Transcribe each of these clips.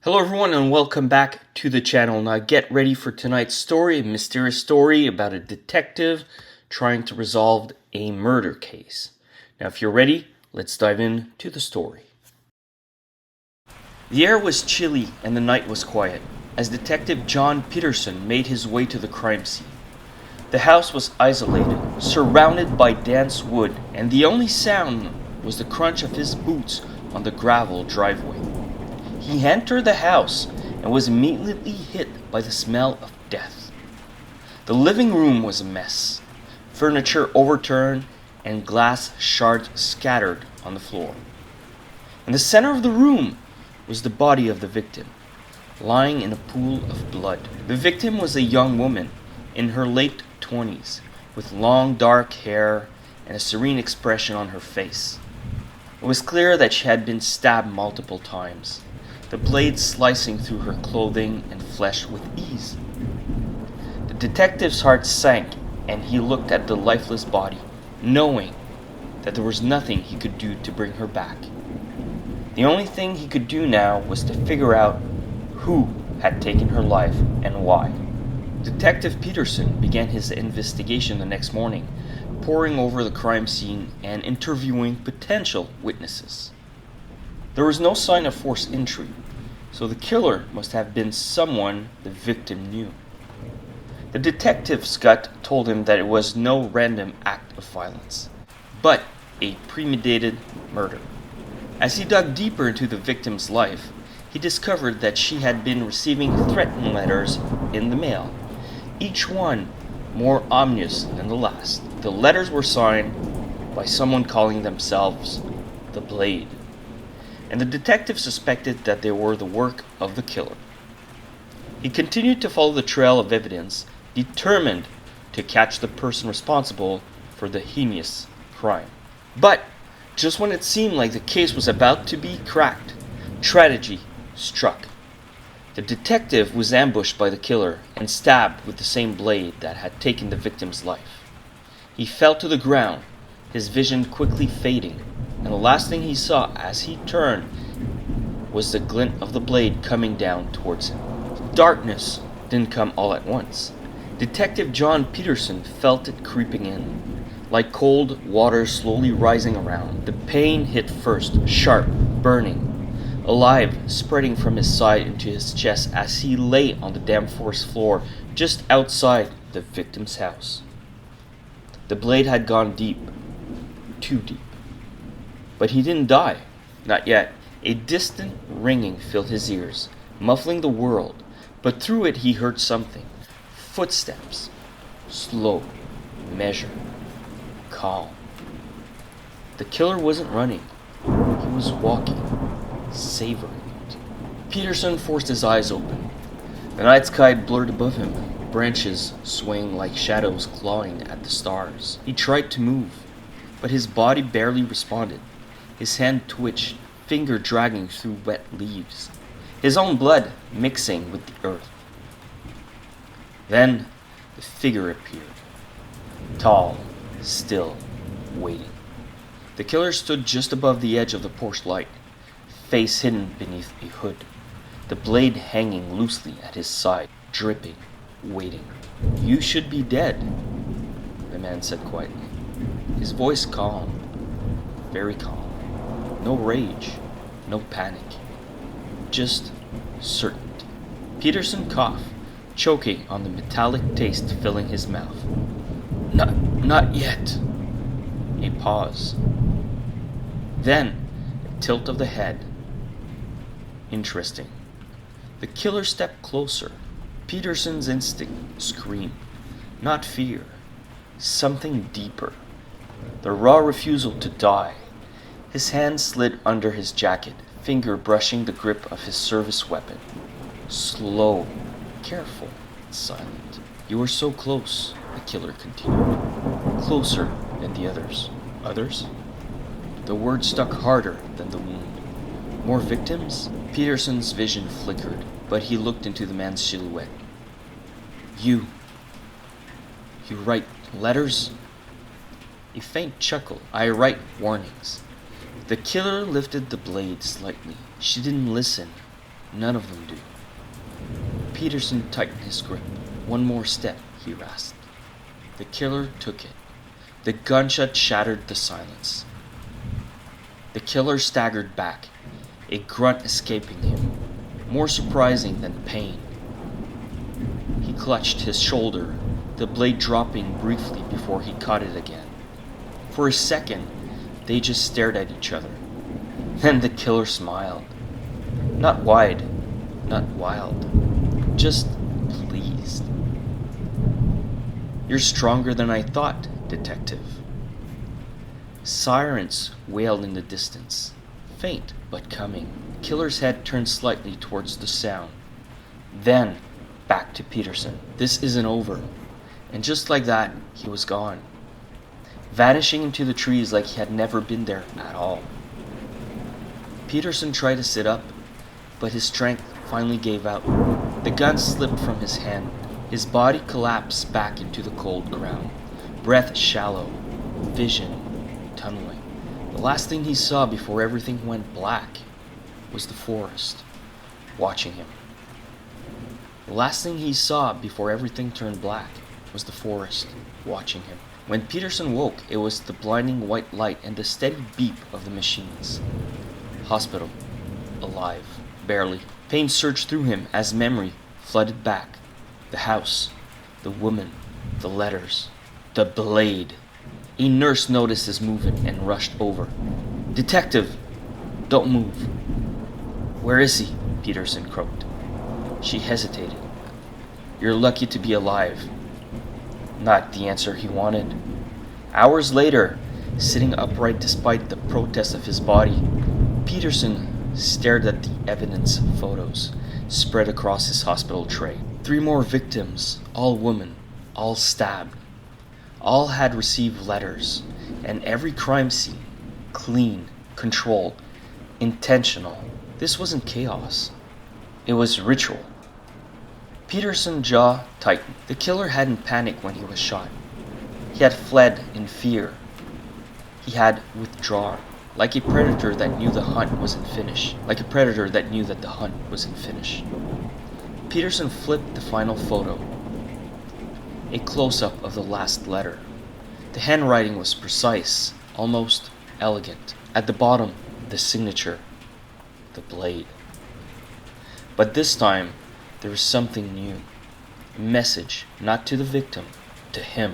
Hello everyone and welcome back to the channel. Now get ready for tonight's story, a mysterious story about a detective trying to resolve a murder case. Now if you're ready, let's dive into the story. The air was chilly and the night was quiet as Detective John Peterson made his way to the crime scene. The house was isolated, surrounded by dense wood, and the only sound was the crunch of his boots on the gravel driveway. He entered the house and was immediately hit by the smell of death. The living room was a mess, furniture overturned and glass shards scattered on the floor. In the center of the room was the body of the victim, lying in a pool of blood. The victim was a young woman in her late 20s, with long dark hair and a serene expression on her face. It was clear that she had been stabbed multiple times, the blade slicing through her clothing and flesh with ease. The detective's heart sank and he looked at the lifeless body, knowing that there was nothing he could do to bring her back. The only thing he could do now was to figure out who had taken her life and why. Detective Peterson began his investigation the next morning, poring over the crime scene and interviewing potential witnesses. There was no sign of forced entry, so the killer must have been someone the victim knew. The detective's gut told him that it was no random act of violence, but a premeditated murder. As he dug deeper into the victim's life, he discovered that she had been receiving threatening letters in the mail, each one more ominous than the last. The letters were signed by someone calling themselves the Blade, and the detective suspected that they were the work of the killer. He continued to follow the trail of evidence, determined to catch the person responsible for the heinous crime. But just when it seemed like the case was about to be cracked, tragedy struck. The detective was ambushed by the killer and stabbed with the same blade that had taken the victim's life. He fell to the ground, his vision quickly fading, and the last thing he saw as he turned was the glint of the blade coming down towards him. Darkness didn't come all at once. Detective John Peterson felt it creeping in, like cold water slowly rising around. The pain hit first, sharp, burning, alive, spreading from his side into his chest as he lay on the damp forest floor just outside the victim's house. The blade had gone deep, too deep. But he didn't die, not yet. A distant ringing filled his ears, muffling the world, but through it he heard something. Footsteps, slow, measured, calm. The killer wasn't running, he was walking, savoring it. Peterson forced his eyes open. The night sky blurred above him, branches swaying like shadows clawing at the stars. He tried to move, but his body barely responded. His hand twitched, finger dragging through wet leaves, his own blood mixing with the earth. Then the figure appeared, tall, still, waiting. The killer stood just above the edge of the porch light, face hidden beneath a hood, the blade hanging loosely at his side, dripping, waiting. "You should be dead," the man said quietly, his voice calm, very calm. No rage, no panic, just certainty. Peterson coughed, choking on the metallic taste filling his mouth. Not yet." A pause. Then a tilt of the head. Interesting. The killer stepped closer. Peterson's instinct screamed. Not fear, something deeper. The raw refusal to die. His hand slid under his jacket, finger brushing the grip of his service weapon. Slow, careful, silent. "You were so close," the killer continued. "Closer than the others." "Others?" The word stuck harder than the wound. "More victims?" Peterson's vision flickered, but he looked into the man's silhouette. You write letters?" A faint chuckle. "I write warnings." The killer lifted the blade slightly. She didn't listen. None of them do. Peterson tightened his grip. One more step, he rasped. The killer took it. The gunshot shattered the silence. The killer staggered back, a grunt escaping him, more surprising than pain. He clutched his shoulder, the blade dropping briefly before he caught it again. For a second, they just stared at each other. Then the killer smiled. Not wide, not wild, just pleased. "You're stronger than I thought, detective." Sirens wailed in the distance, faint but coming. The killer's head turned slightly towards the sound. Then, back to Peterson. "This isn't over." And just like that, he was gone, vanishing into the trees like he had never been there at all. Peterson tried to sit up, but his strength finally gave out. The gun slipped from his hand. His body collapsed back into the cold ground, breath shallow, vision tunneling. The last thing he saw before everything went black was the forest, watching him. The last thing he saw before everything turned black was the forest, watching him. When Peterson woke, it was the blinding white light and the steady beep of the machines. Hospital. Alive. Barely. Pain surged through him as memory flooded back. The house. The woman. The letters. The blade. A nurse noticed his movement and rushed over. "Detective! Don't move." "Where is he?" Peterson croaked. She hesitated. "You're lucky to be alive." Not the answer he wanted. Hours later, sitting upright despite the protest of his body, Peterson stared at the evidence photos spread across his hospital tray. 3 more victims, all women, all stabbed. All had received letters, and every crime scene, clean, controlled, intentional. This wasn't chaos. It was ritual. Peterson's jaw tightened. The killer hadn't panicked when he was shot. He had fled in fear. He had withdrawn, like a predator that knew the hunt wasn't finished. Like a predator that knew that the hunt wasn't finished. Peterson flipped the final photo. A close-up of the last letter. The handwriting was precise, almost elegant. At the bottom, the signature, the blade. But this time, there was something new. A message, not to the victim, to him.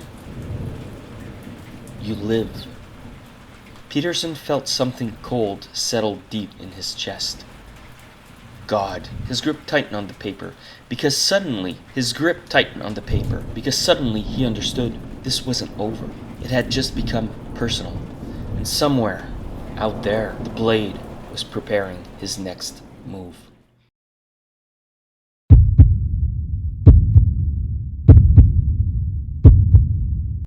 "You live." Peterson felt something cold settle deep in his chest. God, his grip tightened on the paper, because suddenly he understood this wasn't over. It had just become personal. And somewhere, out there, the blade was preparing his next move.